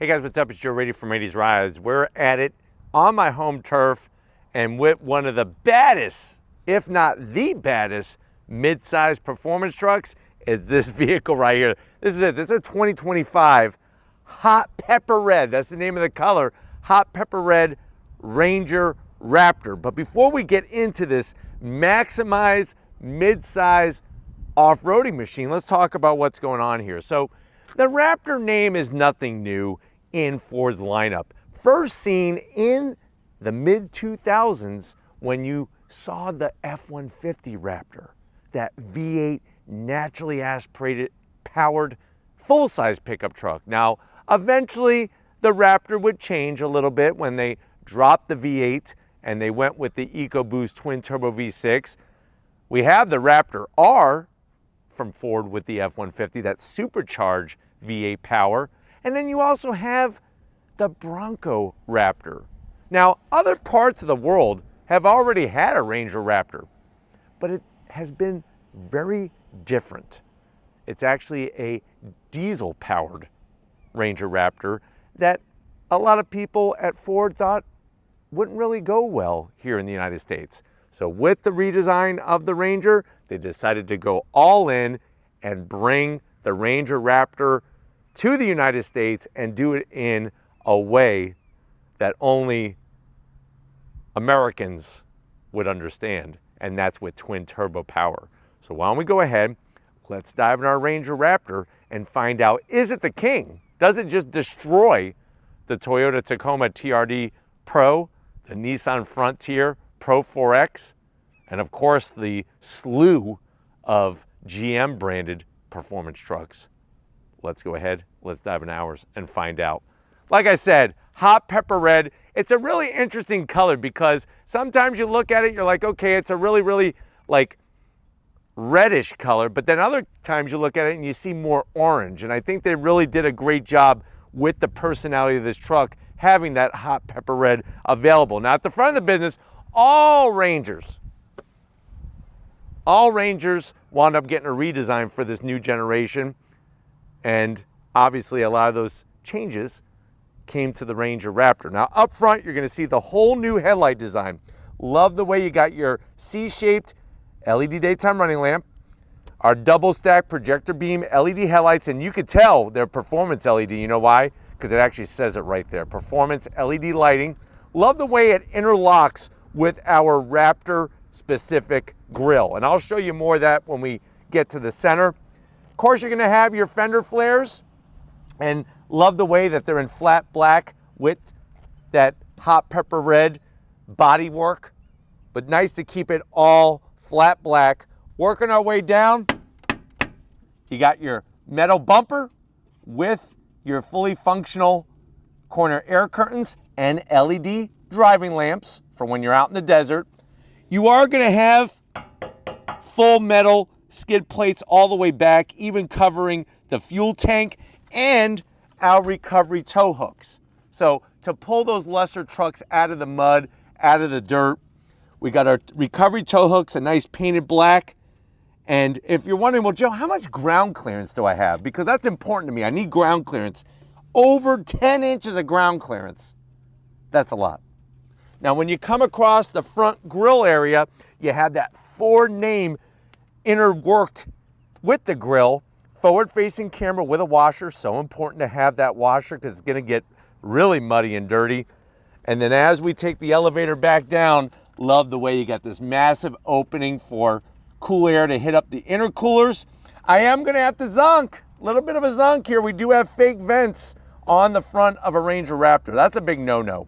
Hey guys, what's up? It's Joe Raiti from Raiti's Rides. We're at it on my home turf and with one of the baddest, if not the baddest, mid-size performance trucks is this vehicle right here. This is it. This is a 2025 Hot Pepper Red. That's the name of the color. Hot Pepper Red Ranger Raptor. But before we get into this maximized mid-size off-roading machine, let's talk about what's going on here. So the Raptor name is nothing new in Ford's lineup. First seen in the mid-2000s when you saw the F-150 Raptor, that V8 naturally aspirated powered full-size pickup truck. Now, eventually the Raptor would change a little bit when they dropped the V8 and they went with the EcoBoost twin turbo V6. We have the Raptor R from Ford with the F-150, that supercharged V8 power. And then you also have the Bronco Raptor. Now, other parts of the world have already had a Ranger Raptor, but it has been very different. It's actually a diesel-powered Ranger Raptor that a lot of people at Ford thought wouldn't really go well here in the United States. So with the redesign of the Ranger, they decided to go all in and bring the Ranger Raptor to the United States and do it in a way that only Americans would understand, and that's with twin turbo power. So why don't we go ahead, let's dive in our Ranger Raptor and find out, is it the king? Does it just destroy the Toyota Tacoma TRD Pro, the Nissan Frontier Pro 4X, and of course the slew of GM branded performance trucks? Let's go ahead, let's dive into ours and find out. Like I said, Hot Pepper Red, it's a really interesting color because sometimes you look at it, you're like, okay, it's a really like reddish color, but then other times you look at it and you see more orange. And I think they really did a great job with the personality of this truck, having that Hot Pepper Red available. Now at the front of the business, all Rangers wound up getting a redesign for this new generation. And obviously a lot of those changes came to the Ranger Raptor. Now up front, you're gonna see the whole new headlight design. Love the way you got your C-shaped LED daytime running lamp, our double stack projector beam LED headlights, and you could tell they're performance LED. You know why? Because it actually says it right there. Performance LED lighting. Love the way it interlocks with our Raptor specific grille. And I'll show you more of that when we get to the center. Of course, you're gonna have your fender flares, and love the way that they're in flat black with that Hot Pepper Red bodywork, but nice to keep it all flat black. Working our way down, you got your metal bumper with your fully functional corner air curtains and LED driving lamps for when you're out in the desert. You are gonna have full metal skid plates all the way back, even covering the fuel tank and our recovery tow hooks. So to pull those lesser trucks out of the mud, out of the dirt, we got our recovery tow hooks, a nice painted black. And if you're wondering, well, Joe, how much ground clearance do I have? Because that's important to me. I need ground clearance. Over 10 inches of ground clearance. That's a lot. Now, when you come across the front grille area, you have that Ford name interworked with the grille. Forward-facing camera with a washer. So important to have that washer because it's going to get really muddy and dirty. And then as we take the elevator back down, love the way you got this massive opening for cool air to hit up the intercoolers. I am going to have to zonk. A little bit of a zonk here. We do have fake vents on the front of a Ranger Raptor. That's a big no-no.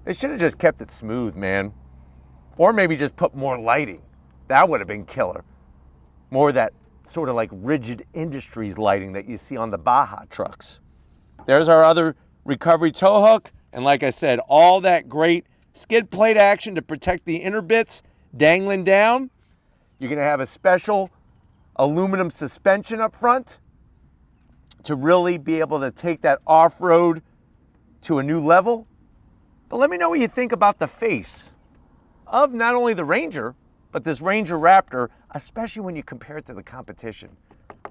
They should have just kept it smooth, man. Or maybe just put more lighting. That would have been killer. More of that sort of like Rigid Industries lighting that you see on the Baja trucks. There's our other recovery tow hook. And like I said, all that great skid plate action to protect the inner bits dangling down. You're gonna have a special aluminum suspension up front to really be able to take that off-road to a new level. But let me know what you think about the face of not only the Ranger, but this Ranger Raptor, especially when you compare it to the competition.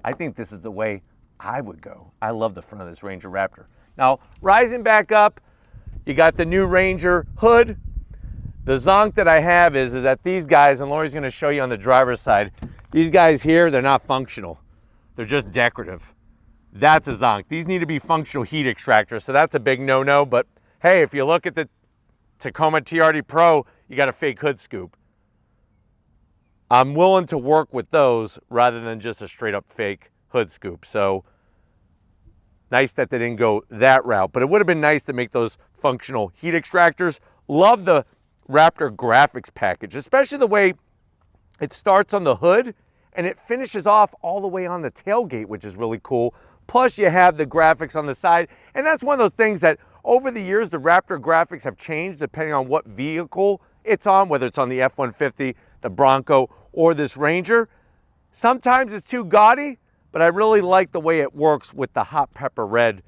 I think this is the way I would go. I love the front of this Ranger Raptor. Now, rising back up, you got the new Ranger hood. The zonk that I have is that these guys, and Lori's gonna show you on the driver's side, these guys here, they're not functional. They're just decorative. That's a zonk. These need to be functional heat extractors, so that's a big no-no, but hey, if you look at the Tacoma TRD Pro, you got a fake hood scoop. I'm willing to work with those rather than just a straight up fake hood scoop. So nice that they didn't go that route, but it would have been nice to make those functional heat extractors. Love the Raptor graphics package, especially the way it starts on the hood and it finishes off all the way on the tailgate, which is really cool. Plus you have the graphics on the side. And that's one of those things that over the years, the Raptor graphics have changed depending on what vehicle it's on, whether it's on the F-150, the Bronco, or this Ranger. Sometimes it's too gaudy, but I really like the way it works with the hot pepper red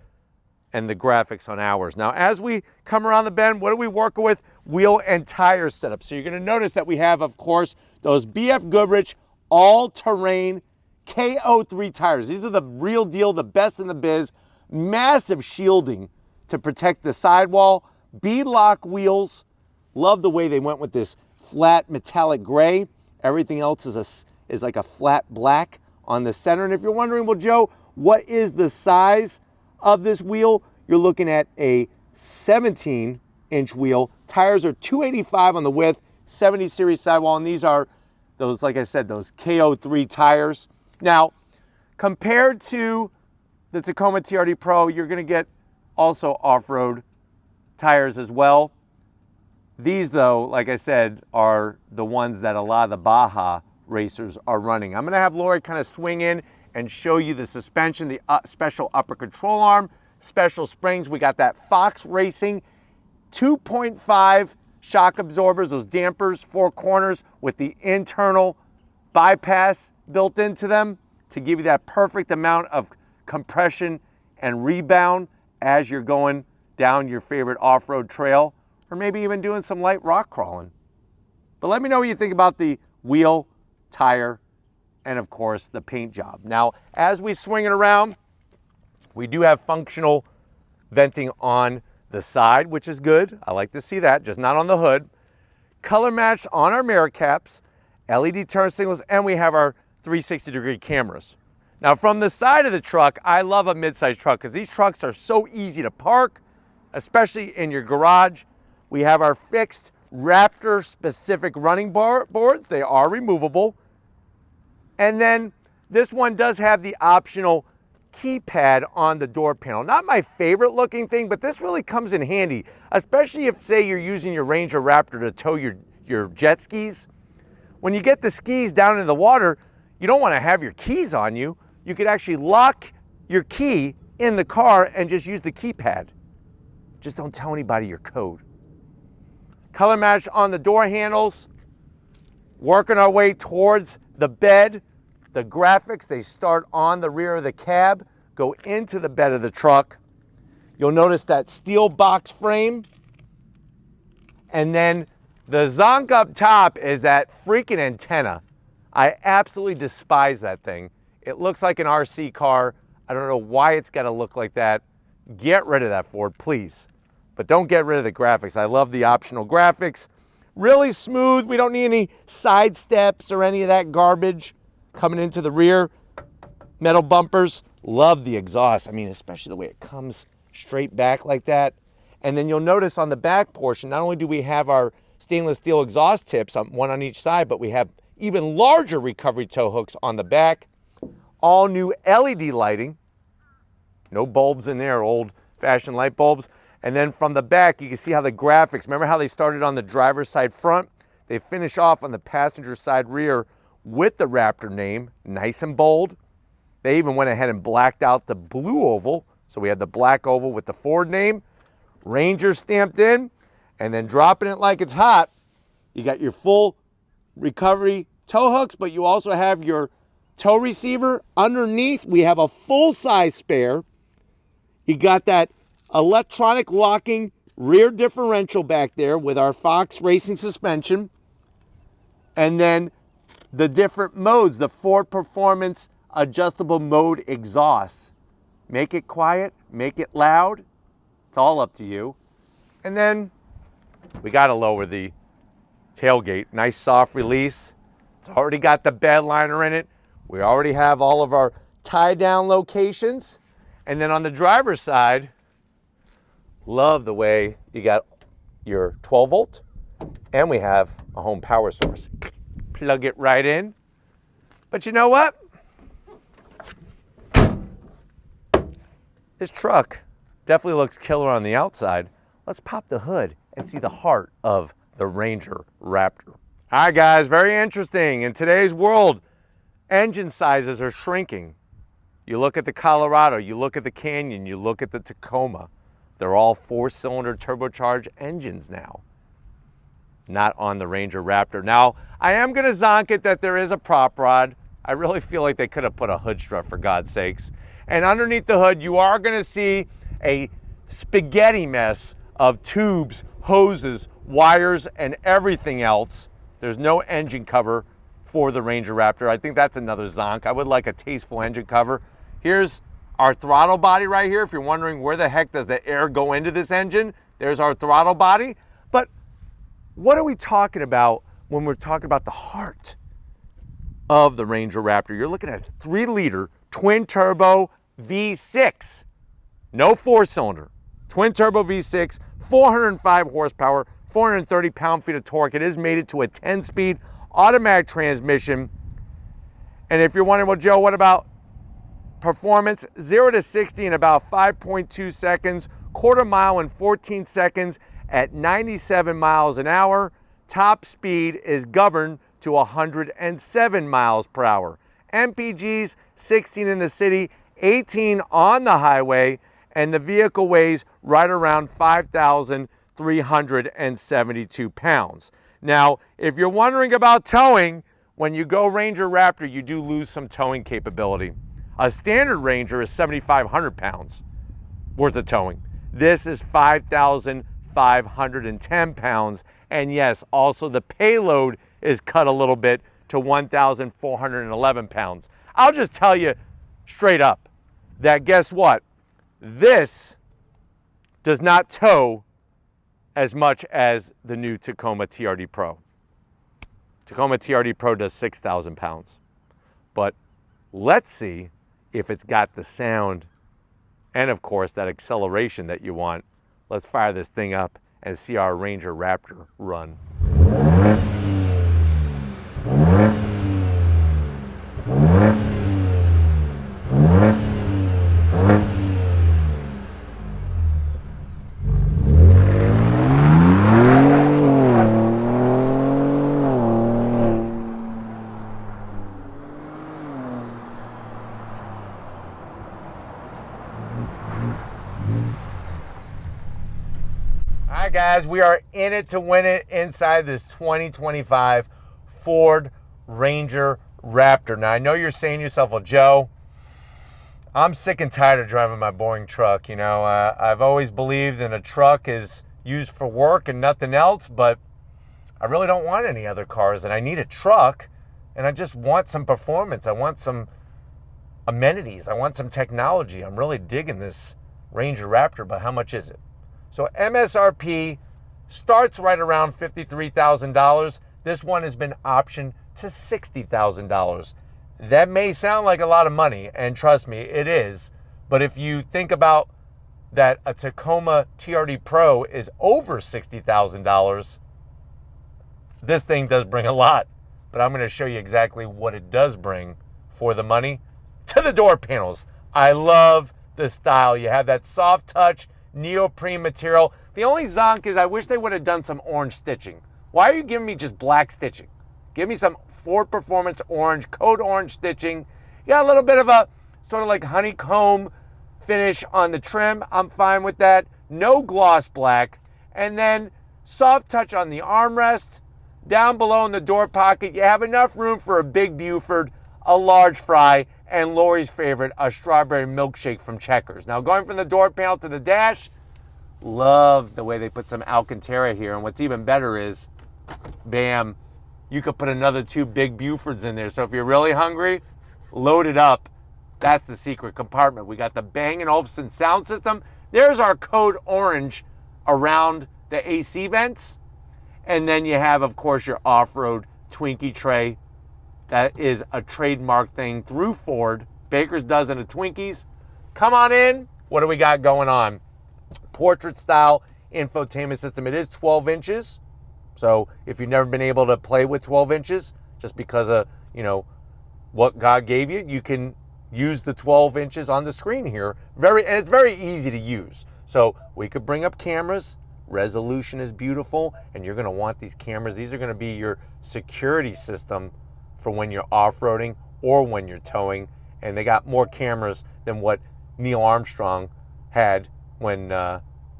and the graphics on ours. Now, as we come around the bend, what are we working with? Wheel and tire setup. So you're gonna notice that we have, of course, those BF Goodrich all-terrain KO3 tires. These are the real deal, the best in the biz. Massive shielding to protect the sidewall. Bead-lock wheels. Love the way they went with this flat metallic gray. Everything else is like a flat black on the center. And if you're wondering, well, Joe, what is the size of this wheel? You're looking at a 17-inch wheel. Tires are 285 on the width, 70 series sidewall, and these are those, like I said, those KO3 tires. Now, compared to the Tacoma TRD Pro, you're gonna get also off-road tires as well. These, though, like I said, are the ones that a lot of the Baja racers are running. I'm gonna have Lori kind of swing in and show you the suspension, the special upper control arm, special springs. We got that Fox Racing 2.5 shock absorbers, those dampers, 4 corners with the internal bypass built into them to give you that perfect amount of compression and rebound as you're going down your favorite off-road trail, or maybe even doing some light rock crawling. But let me know what you think about the wheel, tire, and of course the paint job. Now, as we swing it around, we do have functional venting on the side, which is good. I like to see that, just not on the hood. Color matched on our mirror caps, LED turn signals, and we have our 360-degree cameras. Now, from the side of the truck, I love a midsize truck because these trucks are so easy to park, especially in your garage. We have our fixed Raptor-specific running boards. They are removable. And then this one does have the optional keypad on the door panel. Not my favorite looking thing, but this really comes in handy, especially if, say, you're using your Ranger Raptor to tow your jet skis. When you get the skis down into the water, you don't want to have your keys on you. You could actually lock your key in the car and just use the keypad. Just don't tell anybody your code. Color match on the door handles. Working our way towards the bed. The graphics, they start on the rear of the cab, go into the bed of the truck. You'll notice that steel box frame. And then the zonk up top is that freaking antenna. I absolutely despise that thing. It looks like an RC car. I don't know why it's got to look like that. Get rid of that, Ford, please. But don't get rid of the graphics. I love the optional graphics. Really smooth. We don't need any side steps or any of that garbage coming into the rear. Metal bumpers. Love the exhaust. I mean, especially the way it comes straight back like that. And then you'll notice on the back portion, not only do we have our stainless steel exhaust tips, one on each side, but we have even larger recovery tow hooks on the back. All new LED lighting. No bulbs in there, old-fashioned light bulbs. And then from the back, you can see how the graphics, remember how they started on the driver's side front? They finish off on the passenger side rear with the Raptor name, nice and bold. They even went ahead and blacked out the blue oval. So we had the black oval with the Ford name, Ranger stamped in, and then dropping it like it's hot. You got your full recovery tow hooks, but you also have your tow receiver. Underneath, we have a full-size spare. You got that electronic locking rear differential back there with our Fox Racing suspension. And then the different modes, the Ford Performance adjustable mode exhaust. Make it quiet, make it loud. It's all up to you. And then we got to lower the tailgate. Nice soft release. It's already got the bed liner in it. We already have all of our tie down locations. And then on the driver's side, love the way you got your 12 volt and we have a home power source. Plug it right in. But you know what? This truck definitely looks killer on the outside. Let's pop the hood and see the heart of the Ranger Raptor. All right, guys, very interesting. In today's world, engine sizes are shrinking. You look at the Colorado, you look at the Canyon, you look at the Tacoma. They're all 4-cylinder turbocharged engines now. Not on the Ranger Raptor. Now, I am gonna zonk it that there is a prop rod. I really feel like they could have put a hood strut, for God's sakes. And underneath the hood, you are gonna see a spaghetti mess of tubes, hoses, wires, and everything else. There's no engine cover for the Ranger Raptor. I think that's another zonk. I would like a tasteful engine cover. Here's our throttle body right here. If you're wondering where the heck does the air go into this engine, there's our throttle body. But what are we talking about when we're talking about the heart of the Ranger Raptor? You're looking at a 3-liter twin turbo V6, no 4-cylinder, twin turbo V6, 405 horsepower, 430 pound-feet of torque. It is mated to a 10-speed automatic transmission. And if you're wondering, well, Joe, what about performance? 0 to 60 in about 5.2 seconds, quarter mile in 14 seconds at 97 miles an hour. Top speed is governed to 107 miles per hour. MPGs, 16 in the city, 18 on the highway, and the vehicle weighs right around 5,372 pounds. Now, if you're wondering about towing, when you go Ranger Raptor, you do lose some towing capability. A standard Ranger is 7,500 pounds worth of towing. This is 5,510 pounds. And yes, also the payload is cut a little bit to 1,411 pounds. I'll just tell you straight up that guess what? This does not tow as much as the new Tacoma TRD Pro. Tacoma TRD Pro does 6,000 pounds. But let's see if it's got the sound and of course that acceleration that you want. Let's fire this thing up and see our Ranger Raptor run. All right, guys, we are in it to win it inside this 2025 Ford Ranger Raptor. Now, I know you're saying to yourself, well, Joe, I'm sick and tired of driving my boring truck. You know, I've always believed in a truck is used for work and nothing else, but I really don't want any other cars, and I need a truck, and I just want some performance. I want some amenities. I want some technology. I'm really digging this Ranger Raptor, but how much is it? So MSRP starts right around $53,000. This one has been optioned to $60,000. That may sound like a lot of money, and trust me, it is. But if you think about that a Tacoma TRD Pro is over $60,000, this thing does bring a lot. But I'm going to show you exactly what it does bring for the money. To the door panels. I love the style. You have that soft touch neoprene material. The only zonk is I wish they would have done some orange stitching. Why are you giving me just black stitching? Give me some Ford Performance orange, code orange stitching. You got a little bit of a sort of like honeycomb finish on the trim. I'm fine with that. No gloss black. And then soft touch on the armrest. Down below in the door pocket, you have enough room for a big Buford, a large fry, and Lori's favorite, a strawberry milkshake from Checkers. Now, going from the door panel to the dash, love the way they put some Alcantara here. And what's even better is, bam, you could put another 2 big Bufords in there. So if you're really hungry, load it up. That's the secret compartment. We got the Bang & Olufsen sound system. There's our code orange around the AC vents. And then you have, of course, your off-road Twinkie tray. That is a trademark thing through Ford. Baker's dozen of Twinkies. Come on in. What do we got going on? Portrait style infotainment system. It is 12 inches. So if you've never been able to play with 12 inches, just because of, what God gave you, you can use the 12 inches on the screen here. And it's very easy to use. So we could bring up cameras. Resolution is beautiful, and you're gonna want these cameras. These are gonna be your security system for when you're off-roading or when you're towing. And they got more cameras than what Neil Armstrong had when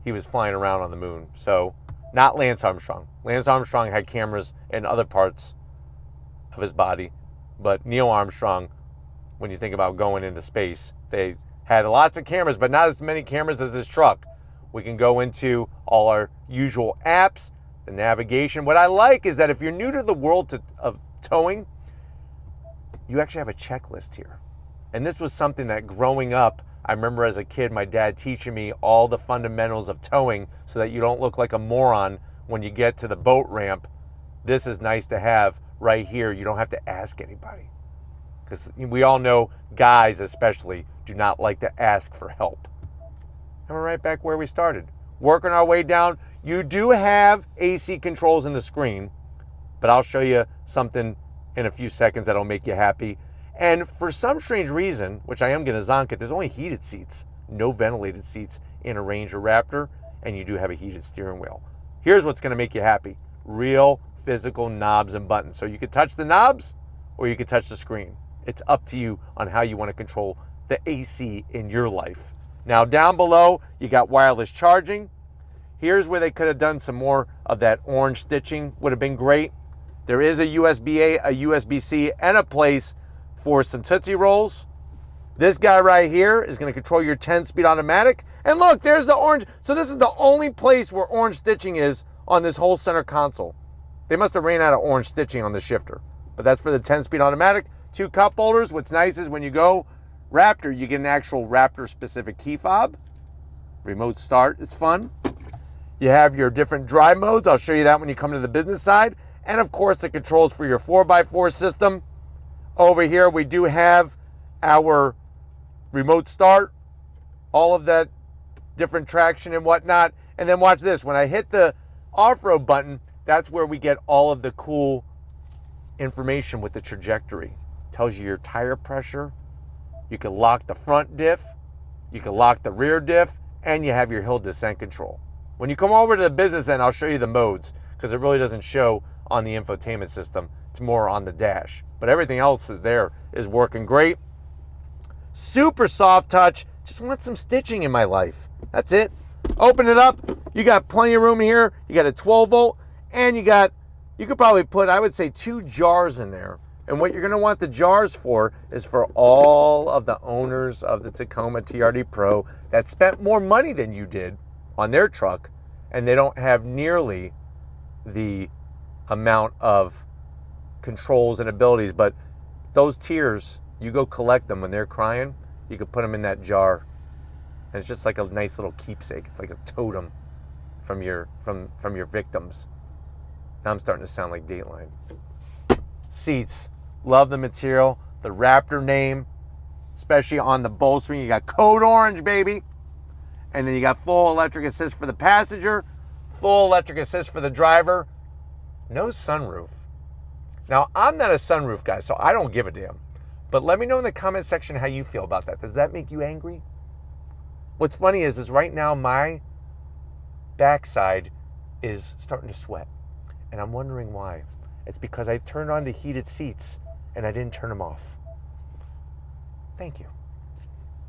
he was flying around on the moon. So, not Lance Armstrong. Lance Armstrong had cameras in other parts of his body. But Neil Armstrong, when you think about going into space, they had lots of cameras, but not as many cameras as this truck. We can go into all our usual apps, the navigation. What I like is that if you're new to the world of towing, you actually have a checklist here. And this was something that growing up, I remember as a kid, my dad teaching me all the fundamentals of towing so that you don't look like a moron when you get to the boat ramp. This is nice to have right here. You don't have to ask anybody. Because we all know guys especially do not like to ask for help. And we're right back where we started. Working our way down. You do have AC controls in the screen, but I'll show you something in a few seconds that'll make you happy. And for some strange reason, which I am going to zonk it, there's only heated seats, no ventilated seats in a Ranger Raptor, and you do have a heated steering wheel. Here's what's going to make you happy. Real physical knobs and buttons. So you can touch the knobs or you can touch the screen. It's up to you on how you want to control the AC in your life. Now down below, you got wireless charging. Here's where they could have done some more of that orange stitching, would have been great. There is a USB-A, a USB-C, and a place for some Tootsie Rolls. This guy right here is going to control your 10-speed automatic. And look, there's the orange. So this is the only place where orange stitching is on this whole center console. They must have ran out of orange stitching on the shifter. But that's for the 10-speed automatic. 2 cup holders. What's nice is when you go Raptor, you get an actual Raptor-specific key fob. Remote start is fun. You have your different drive modes. I'll show you that when you come to the business side. And of course, the controls for your 4x4 system. Over here, we do have our remote start, all of that different traction and whatnot. And then watch this. When I hit the off-road button, that's where we get all of the cool information with the trajectory. Tells you your tire pressure. You can lock the front diff. You can lock the rear diff. And you have your hill descent control. When you come over to the business end, I'll show you the modes because it really doesn't show on the infotainment system. It's more on the dash. But everything else is working great. Super soft touch. Just want some stitching in my life. That's it. Open it up. You got plenty of room here. You got a 12 volt and you could probably put, I would say, 2 jars in there. And what you're going to want the jars for is for all of the owners of the Tacoma TRD Pro that spent more money than you did on their truck, and they don't have nearly the amount of controls and abilities. But those tears, you go collect them when they're crying, you could put them in that jar. And it's just like a nice little keepsake. It's like a totem from your victims. Now I'm starting to sound like Dateline. Seats. Love the material. The Raptor name, especially on the bolstering. You got code orange, baby. And then you got full electric assist for the passenger, full electric assist for the driver. No sunroof. Now, I'm not a sunroof guy, so I don't give a damn. But let me know in the comment section how you feel about that. Does that make you angry? What's funny is right now my backside is starting to sweat. And I'm wondering why. It's because I turned on the heated seats and I didn't turn them off. Thank you.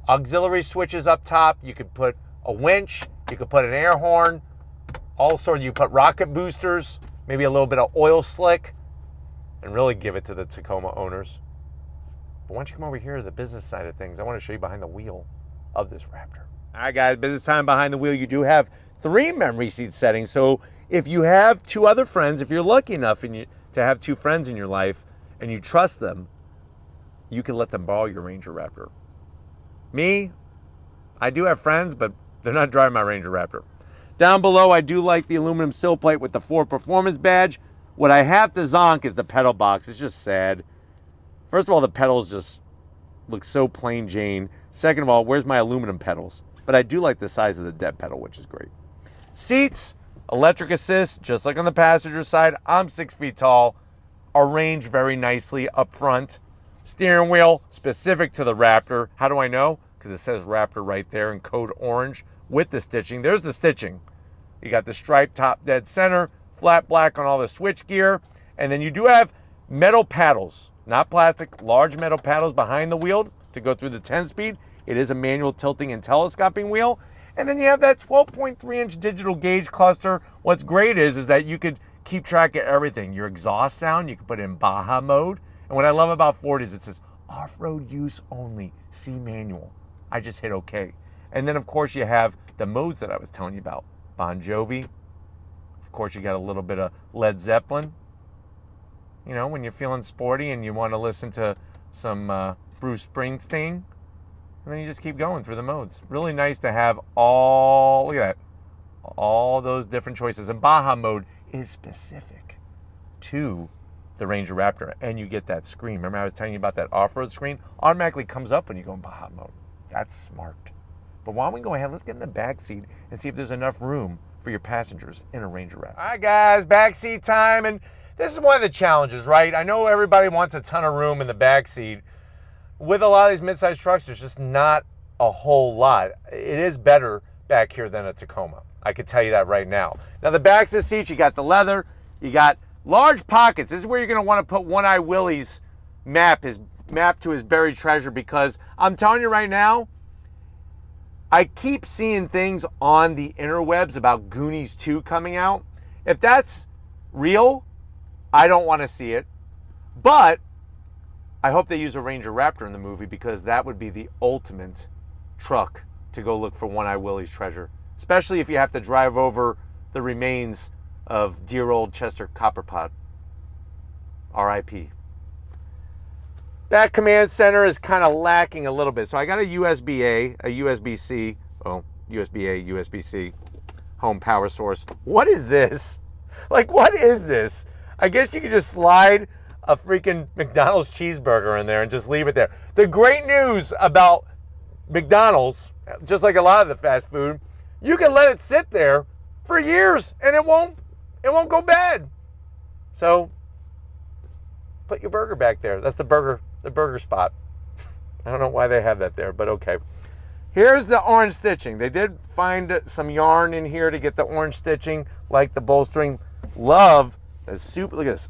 Auxiliary switches up top. You could put a winch. You could put an air horn. Also, you put rocket boosters, maybe a little bit of oil slick, and really give it to the Tacoma owners. But why don't you come over here to the business side of things? I want to show you behind the wheel of this Raptor. All right, guys, business time behind the wheel. You do have 3 memory seat settings. So if you have 2 other friends, if you're lucky enough to have 2 friends in your life and you trust them, you can let them borrow your Ranger Raptor. Me, I do have friends, but They're not driving my Ranger Raptor. Down below, I do like the aluminum sill plate with the Ford Performance badge. What I have to zonk is the pedal box. It's just sad. First of all, the pedals just look so plain Jane. Second of all, where's my aluminum pedals? But I do like the size of the dead pedal, which is great. Seats, electric assist, just like on the passenger side. I'm 6 feet tall. Arranged very nicely up front. Steering wheel, specific to the Raptor. How do I know? Because it says Raptor right there in code orange with the stitching. There's the stitching. You got the stripe top dead center, flat black on all the switch gear, and then you do have metal paddles, not plastic, large metal paddles behind the wheel to go through the 10-speed. It is a manual tilting and telescoping wheel. And then you have that 12.3-inch digital gauge cluster. What's great is that you could keep track of everything. Your exhaust sound, you can put it in Baja mode. And what I love about Ford is it says off-road use only, see manual. I just hit OK. And then, of course, you have the modes that I was telling you about. Bon Jovi. Of course, you got a little bit of Led Zeppelin. You know, when you're feeling sporty and you want to listen to some Bruce Springsteen. And then you just keep going through the modes. Really nice to have all, look at that, all those different choices. And Baja mode is specific to the Ranger Raptor. And you get that screen. Remember I was telling you about that off-road screen? Automatically comes up when you go in Baja mode. That's smart. But why don't we go ahead, let's get in the back seat and see if there's enough room for your passengers in a Ranger Raptor. All right, guys, back seat time. And this is one of the challenges, right? I know everybody wants a ton of room in the back seat. With a lot of these midsize trucks, there's just not a whole lot. It is better back here than a Tacoma. I can tell you that right now. Now, the backs of the seats, you got the leather, you got large pockets. This is where you're going to want to put One-Eye Willie's map, his map to his buried treasure, because I'm telling you right now, I keep seeing things on the interwebs about Goonies 2 coming out. If that's real, I don't want to see it. But I hope they use a Ranger Raptor in the movie, because that would be the ultimate truck to go look for One-Eye Willie's treasure. Especially if you have to drive over the remains of dear old Chester Copperpot. R.I.P. That command center is kind of lacking a little bit. So I got a USB-A, a USB-C, well, USB-A, USB-C, home power source. What is this? Like, what is this? I guess you could just slide a freaking McDonald's cheeseburger in there and just leave it there. The great news about McDonald's, just like a lot of the fast food, you can let it sit there for years and it won't go bad. So put your burger back there. That's the burger spot. I don't know why they have that there, but okay. Here's the orange stitching. They did find some yarn in here to get the orange stitching, like the bolstering. Love the super, look at this,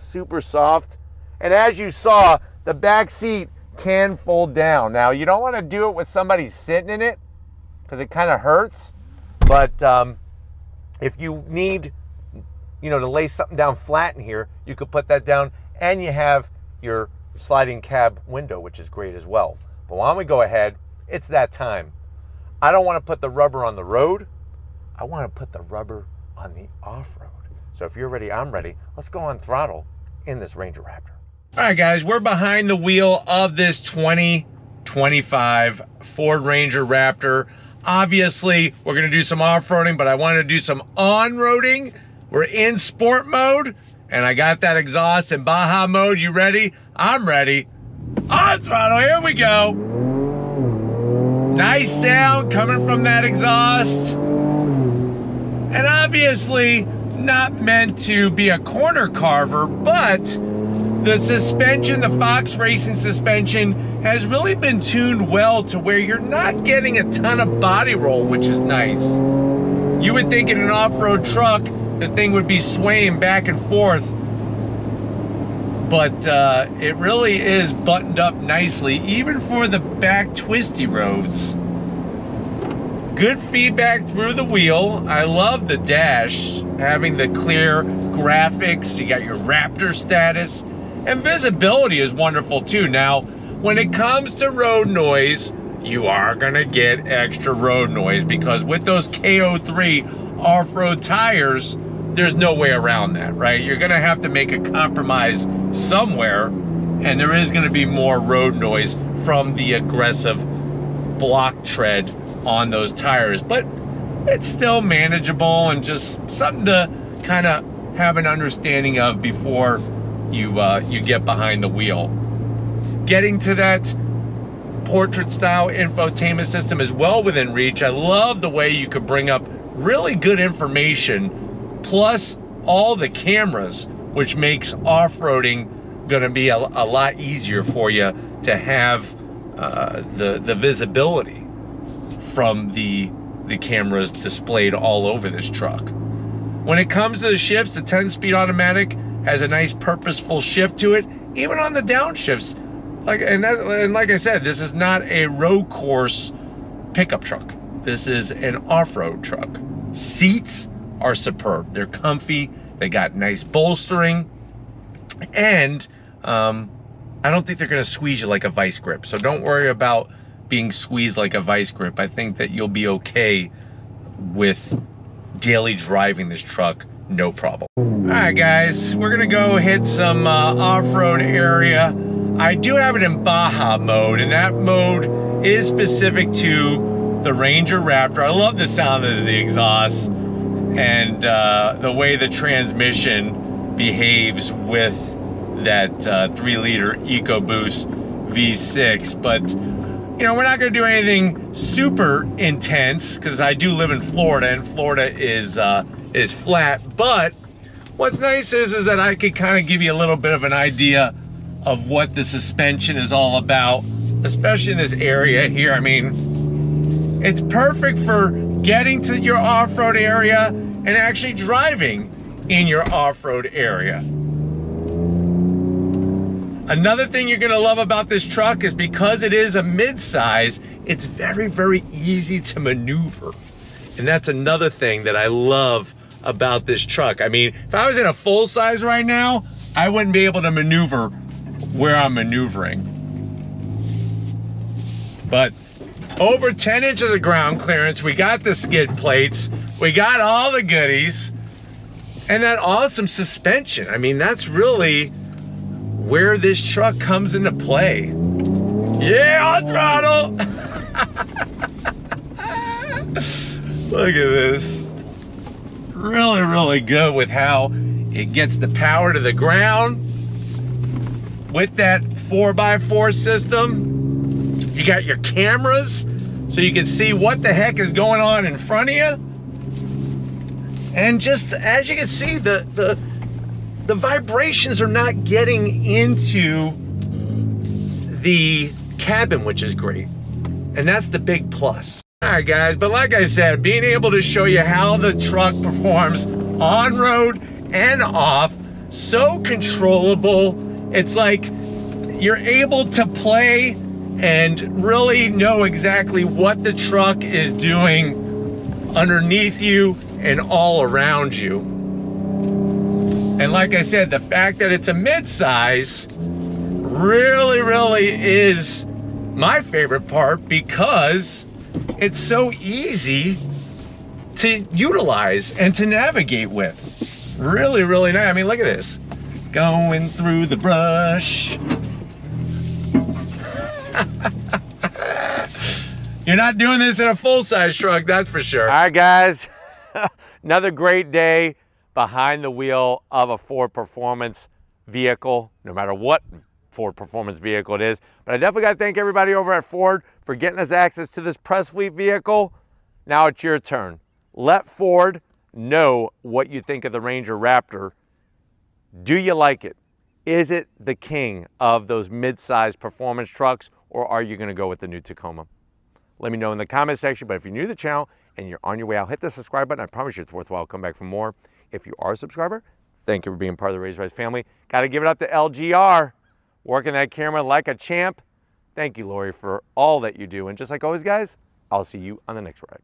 super soft. And as you saw, the back seat can fold down. Now, you don't want to do it with somebody sitting in it, because it kind of hurts. But if you need, to lay something down flat in here, you could put that down, and you have your sliding cab window, which is great as well. But why don't we go ahead? It's that time. I don't want to put the rubber on the road. I want to put the rubber on the off-road. So if you're ready, I'm ready. Let's go on throttle in this Ranger Raptor. All right, guys, we're behind the wheel of this 2025 Ford Ranger Raptor. Obviously, we're going to do some off-roading, but I wanted to do some on-roading. We're in sport mode, and I got that exhaust in Baja mode. You ready? I'm ready. On throttle, here we go. Nice sound coming from that exhaust. And obviously, not meant to be a corner carver, but the suspension, the Fox Racing suspension, has really been tuned well to where you're not getting a ton of body roll, which is nice. You would think in an off-road truck, the thing would be swaying back and forth, but it really is buttoned up nicely, even for the back twisty roads. Good feedback through the wheel. I love the dash, having the clear graphics. You got your Raptor status, and visibility is wonderful too. Now, when it comes to road noise, you are gonna get extra road noise, because with those KO3 off-road tires, there's no way around that, right? You're gonna have to make a compromise somewhere, and there is gonna be more road noise from the aggressive block tread on those tires, but it's still manageable and just something to kind of have an understanding of before you get behind the wheel. Getting to that portrait style infotainment system is well within reach. I love the way you could bring up really good information, plus all the cameras, which makes off-roading gonna be a lot easier for you to have the visibility from the cameras displayed all over this truck. When it comes to the shifts, the 10-speed automatic has a nice purposeful shift to it, even on the downshifts. And like I said, this is not a road course pickup truck. This is an off-road truck. Seats are superb. They're comfy. They got nice bolstering. And I don't think they're gonna squeeze you like a vice grip. So don't worry about being squeezed like a vice grip. I think that you'll be okay with daily driving this truck, no problem. All right, guys, we're gonna go hit some off-road area. I do have it in Baja mode, and that mode is specific to the Ranger Raptor. I love the sound of the exhaust and the way the transmission behaves with that 3-liter EcoBoost V6. But you know, we're not gonna do anything super intense because I do live in Florida, and Florida is flat. But what's nice is that I could kind of give you a little bit of an idea of what the suspension is all about, especially in this area here. I mean, it's perfect for getting to your off-road area and actually driving in your off-road area. Another thing you're gonna love about this truck is because it is a mid-size, it's very, very easy to maneuver. And that's another thing that I love about this truck. I mean, if I was in a full size right now, I wouldn't be able to maneuver where I'm maneuvering. But over 10 inches of ground clearance, we got the skid plates, we got all the goodies, and that awesome suspension. I mean, that's really where this truck comes into play. Yeah, on throttle! Look at this. Really, really good with how it gets the power to the ground. With that 4x4 system, you got your cameras so you can see what the heck is going on in front of you. And just as you can see, the vibrations are not getting into the cabin, which is great. And that's the big plus. All right, guys, but like I said, being able to show you how the truck performs on road and off, so controllable. It's like you're able to play and really know exactly what the truck is doing underneath you and all around you. And like I said, the fact that it's a mid-size really, really is my favorite part because it's so easy to utilize and to navigate with. Really, really nice. I mean, look at this. Going through the brush. You're not doing this in a full-size truck, that's for sure. All right, guys. Another great day behind the wheel of a Ford Performance vehicle, no matter what Ford Performance vehicle it is. But I definitely got to thank everybody over at Ford for getting us access to this press fleet vehicle. Now it's your turn. Let Ford know what you think of the Ranger Raptor. Do you like it? Is it the king of those mid-size performance trucks, or are you going to go with the new Tacoma? Let me know in the comment section. But if you're new to the channel and you're on your way out, hit the subscribe button. I promise you it's worthwhile. Come back for more. If you are a subscriber, thank you for being part of the Raise Rise family. Got to give it up to LGR, working that camera like a champ. Thank you, Lori, for all that you do. And just like always, guys, I'll see you on the next ride.